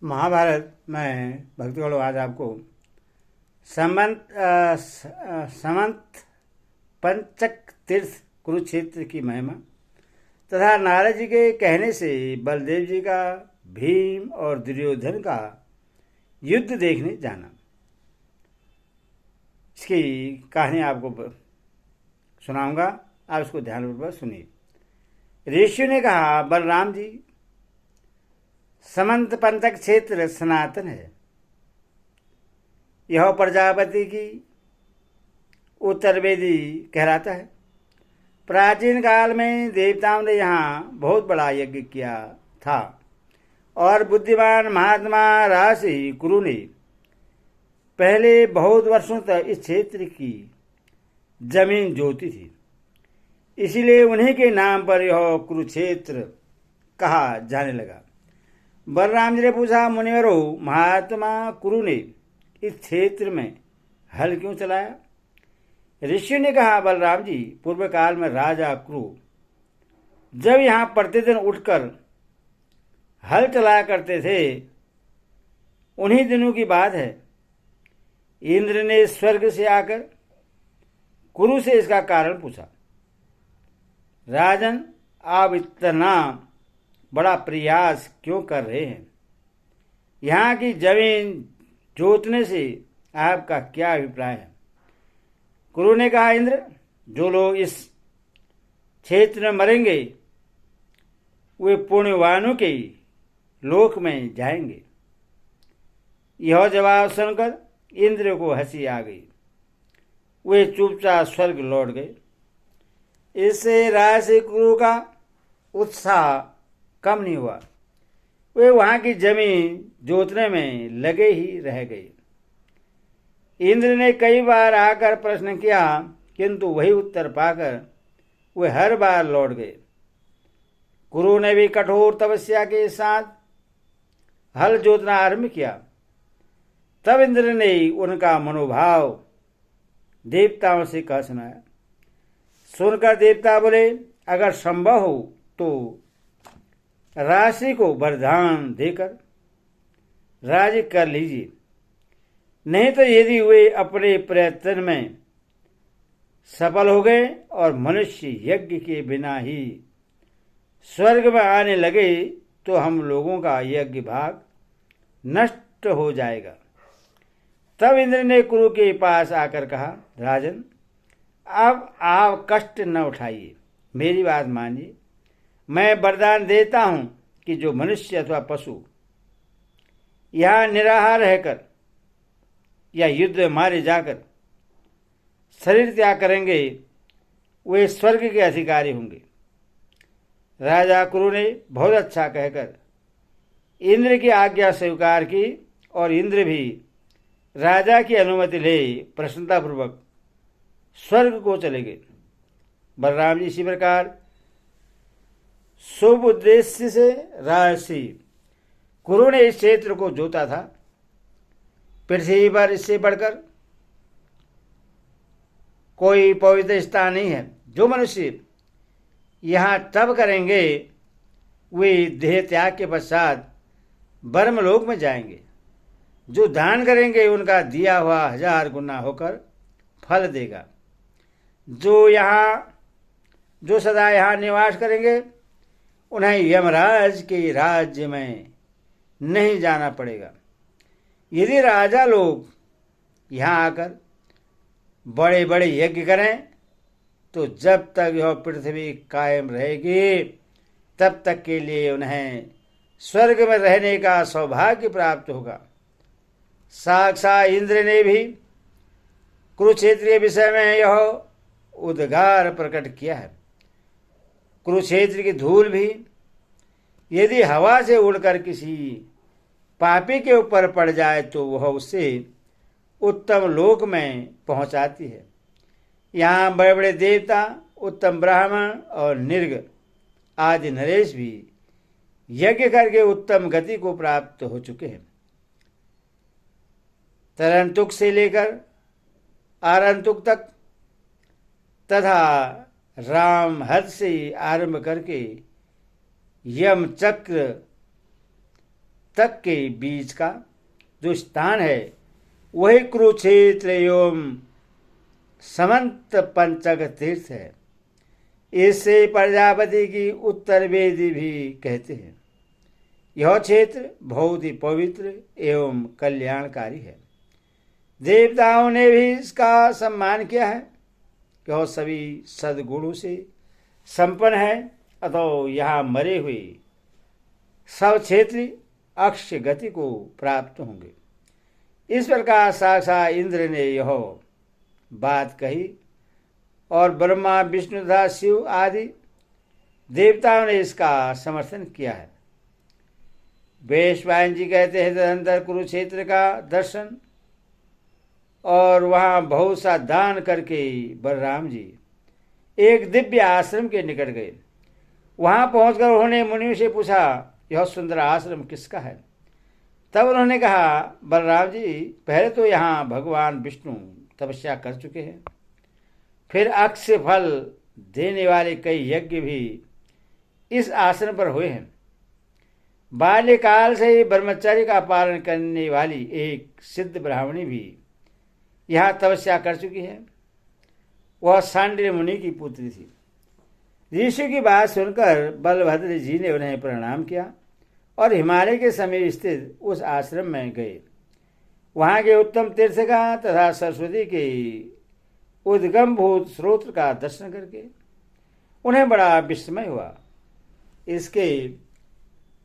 महाभारत में भक्तगणों आज आपको समंत पंचक तीर्थ कुरुक्षेत्र की महिमा तथा नारद जी के कहने से बलदेव जी का भीम और दुर्योधन का युद्ध देखने जाना। इसकी कहानी आपको सुनाऊंगा, आप इसको ध्यानपूर्वक सुनिए। ऋषि ने कहा, बलराम जी, समंत पंचक क्षेत्र सनातन है। यह प्रजापति की उत्तर वेदी कहलाता है। प्राचीन काल में देवताओं ने यहाँ बहुत बड़ा यज्ञ किया था और बुद्धिमान महात्मा राशि कुरु ने पहले बहुत वर्षों तक इस क्षेत्र की जमीन जोती थी। इसीलिए उन्हीं के नाम पर यह कुरुक्षेत्र कहा जाने लगा। बलराम जी ने पूछा, मुनिवरों, महात्मा कुरु ने इस क्षेत्र में हल क्यों चलाया? ऋषि ने कहा, बलराम जी, पूर्व काल में राजा कुरु जब यहाँ प्रतिदिन उठकर हल चलाया करते थे, उन्हीं दिनों की बात है। इंद्र ने स्वर्ग से आकर कुरु से इसका कारण पूछा। राजन, आप इतना बड़ा प्रयास क्यों कर रहे हैं? यहाँ की जमीन जोतने से आपका क्या अभिप्राय है? कुरु ने कहा, इंद्र, जो लोग इस क्षेत्र में मरेंगे वे पुण्यवानों के लोक में जाएंगे। यह जवाब सुनकर इंद्र को हंसी आ गई। वे चुपचाप स्वर्ग लौट गए। इससे राजसी कुरु का उत्साह कम नहीं हुआ। वे वहां की जमीन जोतने में लगे ही रह गए। इंद्र ने कई बार आकर प्रश्न किया, किंतु वही उत्तर पाकर वे हर बार लौट गए। कुरु ने भी कठोर तपस्या के साथ हल जोतना आरंभ किया। तब इंद्र ने उनका मनोभाव देवताओं से कह सुनाया। सुनकर देवता बोले, अगर संभव हो तो राशि को वरदान देकर राज्य कर लीजिए, नहीं तो यदि वे अपने प्रयत्न में सफल हो गए और मनुष्य यज्ञ के बिना ही स्वर्ग में आने लगे तो हम लोगों का यज्ञ भाग नष्ट हो जाएगा। तब इंद्र ने कुरु के पास आकर कहा, राजन, अब आप कष्ट न उठाइए, मेरी बात मानिए। मैं वरदान देता हूं कि जो मनुष्य अथवा पशु यहां निराहार रहकर या युद्ध में मारे जाकर शरीर त्याग करेंगे वे स्वर्ग के अधिकारी होंगे। राजा कुरु ने बहुत अच्छा कहकर इंद्र की आज्ञा स्वीकार की और इंद्र भी राजा की अनुमति ले प्रसन्नतापूर्वक स्वर्ग को चले गए। बलराम जी इसी प्रकार शुभ उद्देश्य से राजसी कुरु ने इस क्षेत्र को जोता था। पृथ्वी पर इससे बढ़कर कोई पवित्र स्थान नहीं है। जो मनुष्य यहाँ तप करेंगे वे देह त्याग के पश्चात ब्रह्मलोक में जाएंगे। जो दान करेंगे उनका दिया हुआ 1000 गुना होकर फल देगा। जो सदा यहाँ निवास करेंगे उन्हें यमराज के राज्य में नहीं जाना पड़ेगा। यदि राजा लोग यहाँ आकर बड़े बड़े यज्ञ करें तो जब तक यह पृथ्वी कायम रहेगी तब तक के लिए उन्हें स्वर्ग में रहने का सौभाग्य प्राप्त होगा। साक्षात इंद्र ने भी कुरुक्षेत्र के विषय में यह उद्गार प्रकट किया है। कुरुक्षेत्र की धूल भी यदि हवा से उड़कर किसी पापी के ऊपर पड़ जाए तो वह उसे उत्तम लोक में पहुंचाती है। यहाँ बड़े बड़े देवता, उत्तम ब्राह्मण और निर्ग आदि नरेश भी यज्ञ करके उत्तम गति को प्राप्त हो चुके हैं। तरंतुक से लेकर आरंतुक तक तथा राम हद से आरंभ करके यम चक्र तक के बीच का जो स्थान है वही कुरुक्षेत्र एवं समंत पंचक तीर्थ है। इसे प्रजापति की उत्तर वेदी भी कहते हैं। यह क्षेत्र बहुत ही पवित्र एवं कल्याणकारी है। देवताओं ने भी इसका सम्मान किया है कि वह सभी सद्गुणों से संपन्न है, अतः यहाँ मरे हुए सब क्षेत्री अक्षय गति को प्राप्त होंगे। इस प्रकार साक्षात इंद्र ने यह बात कही और ब्रह्मा विष्णु तथा शिव आदि देवताओं ने इसका समर्थन किया है। वैश्वायन जी कहते हैं तदनंतर कुरुक्षेत्र का दर्शन और वहाँ बहुत सा दान करके बलराम जी एक दिव्य आश्रम के निकट गए। वहाँ पहुंचकर उन्होंने मुनियों से पूछा, यह सुंदर आश्रम किसका है? तब उन्होंने कहा, बलराम जी, पहले तो यहाँ भगवान विष्णु तपस्या कर चुके हैं, फिर अक्षय फल देने वाले कई यज्ञ भी इस आश्रम पर हुए हैं। बाल्यकाल से ही ब्रह्मचर्य का पालन करने वाली एक सिद्ध ब्राह्मणी भी यहाँ तपस्या कर चुकी है। वह सांडिल्य मुनि की पुत्री थी। ऋषि की बात सुनकर बलभद्र जी ने उन्हें प्रणाम किया और हिमालय के समीप स्थित उस आश्रम में गए। वहाँ के उत्तम तीर्थ का तथा सरस्वती के उद्गमभूत स्रोत का दर्शन करके उन्हें बड़ा विस्मय हुआ। इसके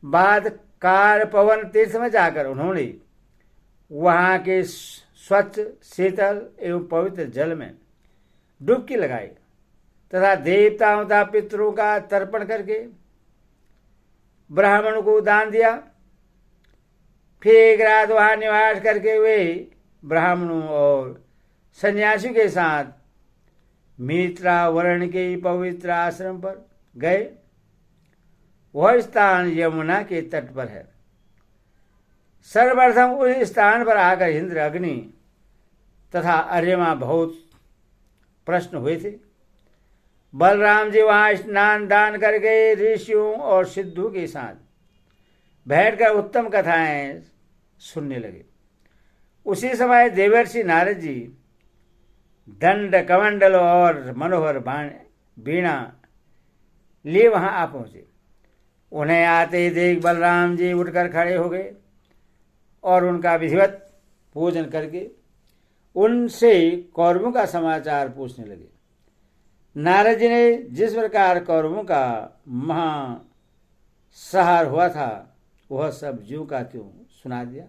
बाद कार पवन तीर्थ में जाकर उन्होंने वहाँ के स्वच्छ शीतल एवं पवित्र जल में डुबकी लगाई तथा देवताओं तथा पितरों का तर्पण करके ब्राह्मणों को दान दिया। फिर एक रात वहाँ निवास करके वे ब्राह्मणों और सन्यासियों के साथ मित्रा वर्ण के पवित्र आश्रम पर गए। वह स्थान यमुना के तट पर है। सर्वप्रथम उस स्थान पर आकर इंद्र, अग्नि तथा अर्यमा बहुत प्रश्न हुए थे। बलराम जी वहाँ स्नान दान करके ऋषियों और सिद्धों के साथ बैठकर उत्तम कथाएं सुनने लगे। उसी समय देवर्षि नारद जी दंड कमंडल और मनोहर वीणा लिए वहां आ पहुंचे। उन्हें आते देख बलराम जी उठकर खड़े हो गए और उनका विधिवत पूजन करके उनसे कौरवों का समाचार पूछने लगे। नारद जी ने जिस प्रकार कौरवों का महासहार हुआ था वह सब ज्यों का त्यों सुना दिया।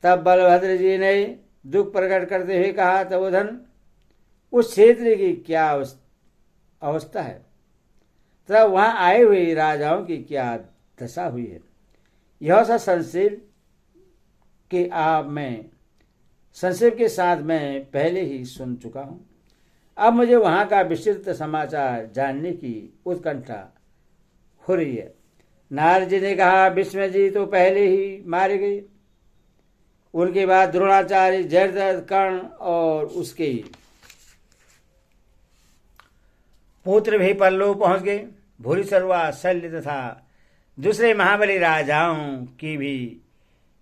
तब बलभद्र जी ने दुख प्रकट करते हुए कहा, तपोधन, उस क्षेत्र की क्या अवस्था है तथा वहां आए हुए राजाओं की क्या दशा हुई है, यह सब संक्षेप के साथ मैं पहले ही सुन चुका हूं। अब मुझे वहां का विस्तृत समाचार जानने की उत्कंठा हो रही है। नारद जी ने कहा, भीष्म जी तो पहले ही मारे गए। उनके बाद द्रोणाचार्य, जयद्रथ, कर्ण और उसके पुत्र भी परलोक पहुंच गए। भूरिश्रवा, शल्य तथा दूसरे महाबली राजाओं की भी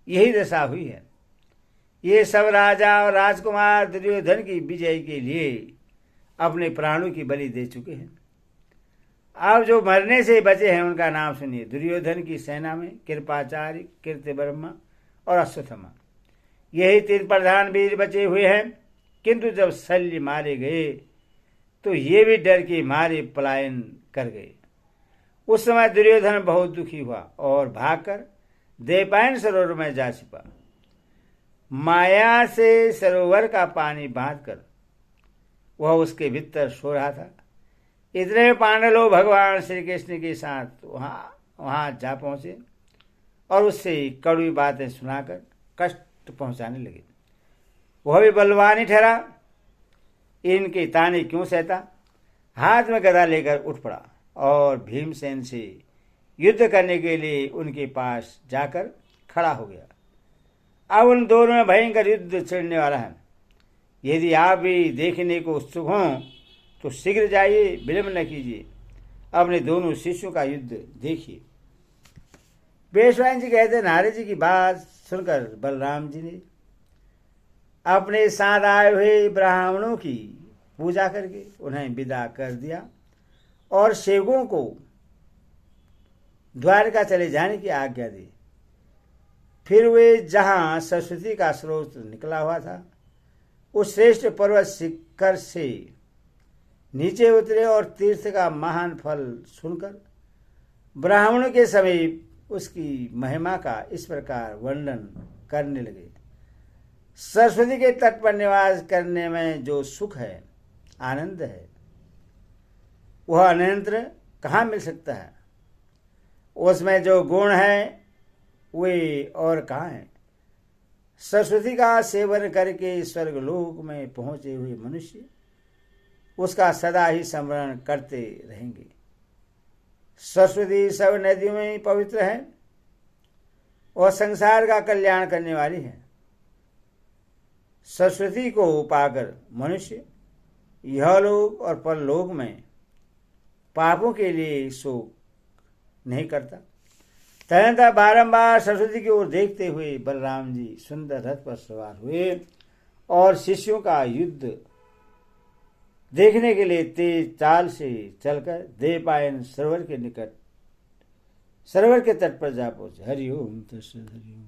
यही दशा हुई है। ये सब राजा और राजकुमार दुर्योधन की विजय के लिए अपने प्राणों की बलि दे चुके हैं। अब जो मरने से बचे हैं उनका नाम सुनिए। दुर्योधन की सेना में कृपाचार्य, कीर्तिवर्मा और अश्वत्थामा, यही 3 प्रधान वीर बचे हुए हैं। किंतु जब शल्य मारे गए तो ये भी डर के मारे पलायन कर गए। उस समय दुर्योधन बहुत दुखी हुआ और भागकर देवपायन सरोवर में जा छिपा। माया से सरोवर का पानी बांधकर वह उसके भीतर सो रहा था। इतने पांडव लोग भगवान श्री कृष्ण के साथ वहां जा पहुंचे और उससे कड़वी बातें सुनाकर कष्ट पहुंचाने लगे। वह भी बलवान ही ठहरा, इनके ताने क्यों सहता। हाथ में गदा लेकर उठ पड़ा और भीमसेन से युद्ध करने के लिए उनके पास जाकर खड़ा हो गया। अब उन दोनों में भयंकर युद्ध छिड़ने वाला है। यदि आप भी देखने को उत्सुक हों तो शीघ्र जाइए, विलंब न कीजिए, अपने दोनों शिष्यों का युद्ध देखिए। पेशवाइन जी कहते हैं, नारद जी की बात सुनकर बलराम जी ने अपने साथ आए हुए ब्राह्मणों की पूजा करके उन्हें विदा कर दिया और सेवकों को द्वारका चले जाने की आज्ञा दी। फिर वे जहां सरस्वती का स्रोत निकला हुआ था उस श्रेष्ठ पर्वत शिखर से नीचे उतरे और तीर्थ का महान फल सुनकर ब्राह्मणों के समीप उसकी महिमा का इस प्रकार वर्णन करने लगे। सरस्वती के तट पर निवास करने में जो सुख है, आनंद है, वह अन्यत्र कहाँ मिल सकता है। उसमें जो गुण है वे और कहाँ हैं। सरस्वती का सेवन करके स्वर्गलोक में पहुंचे हुए मनुष्य उसका सदा ही स्मरण करते रहेंगे। सरस्वती सब नदियों में पवित्र है और संसार का कल्याण करने वाली है। सरस्वती को पाकर मनुष्य यह लोक और परलोक में पापों के लिए शोक नहीं करता। तदनंतर बारंबार सरस्वती की ओर देखते हुए बलराम जी सुंदर रथ पर सवार हुए और शिष्यों का युद्ध देखने के लिए तेज चाल से चलकर देवपायन सरोवर के निकट, सरोवर के तट पर जा पहुंचे। हरिओम तत्सत। हरिओम।